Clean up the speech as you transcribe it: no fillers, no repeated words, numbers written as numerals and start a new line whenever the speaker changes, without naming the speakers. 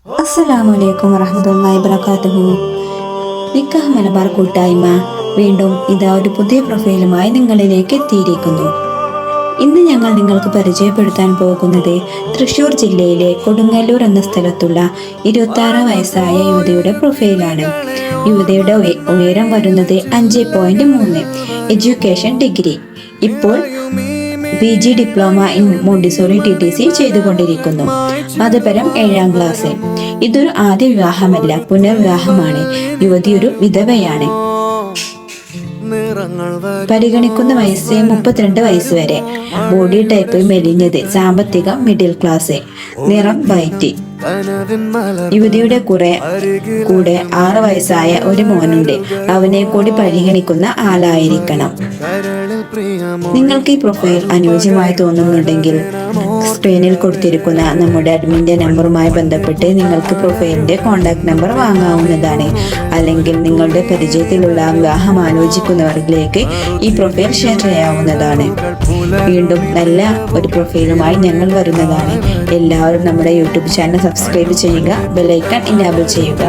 അസ്സലാമു അലൈക്കും വറഹ്മത്തുള്ളാഹി വബറകാതുഹു. നിക്കാഹ് മലബാർ കൂട്ടായ്മ വീണ്ടും ഇതാ ഒരു പുതിയ പ്രൊഫൈലുമായി നിങ്ങളിലേക്ക് എത്തിയിരിക്കുന്നു. ഇന്ന് ഞങ്ങൾ നിങ്ങൾക്ക് പരിചയപ്പെടുത്താൻ പോകുന്നത് തൃശ്ശൂർ ജില്ലയിലെ കൊടുങ്ങല്ലൂർ എന്ന സ്ഥലത്തുള്ള 26 വയസ്സായ യുവതിയുടെ പ്രൊഫൈലാണ്. യുവതിയുടെ ഉയരം വരുന്നത് 5.3, എഡ്യൂക്കേഷൻ ഡിഗ്രി, ഇപ്പോൾ PG diploma in Montessori TTC ചെയ്തുകൊണ്ടിരിക്കുന്നു. മതപരം 7ാം ക്ലാസ്. ഇതൊരു ആദ്യ വിവാഹമല്ല, പുനർവിവാഹമാണ്. യുവതി ഒരു വിധവയാണ്. പരിഗണിക്കുന്ന വയസ്സ് 32 വയസ്സ് വരെ. ബോഡി ടൈപ്പ് മെലിഞ്ഞത്, സാമ്പത്തികം മിഡിൽ ക്ലാസ്, നിറം വൈറ്റ്. യുവതിയുടെ കൂടെ 6 വയസ്സായ ഒരു മോനുണ്ട്. അവനെ കൂടി പരിഗണിക്കുന്ന ആളായിരിക്കണം. നിങ്ങൾക്ക് ഈ പ്രൊഫൈൽ അനുയോജ്യമായി തോന്നുന്നുണ്ടെങ്കിൽ സ്ക്രീനിൽ കൊടുത്തിരിക്കുന്ന നമ്മുടെ അഡ്മിൻ്റെ നമ്പറുമായി ബന്ധപ്പെട്ട് നിങ്ങൾക്ക് പ്രൊഫൈലിൻ്റെ കോൺടാക്ട് നമ്പർ വാങ്ങാവുന്നതാണ്. അല്ലെങ്കിൽ നിങ്ങളുടെ പരിചയത്തിലുള്ള വിവാഹം ആലോചിക്കുന്നവരിലേക്ക് ഈ പ്രൊഫൈൽ ഷെയർ ചെയ്യാവുന്നതാണ്. വീണ്ടും നല്ല ഒരു പ്രൊഫൈലുമായി ഞങ്ങൾ വരുന്നതാണ്. എല്ലാവരും നമ്മുടെ യൂട്യൂബ് ചാനൽ സബ്സ്ക്രൈബ് ചെയ്യുക, ബെല്ലൈക്കൺ ഇനാബിൾ ചെയ്യുക.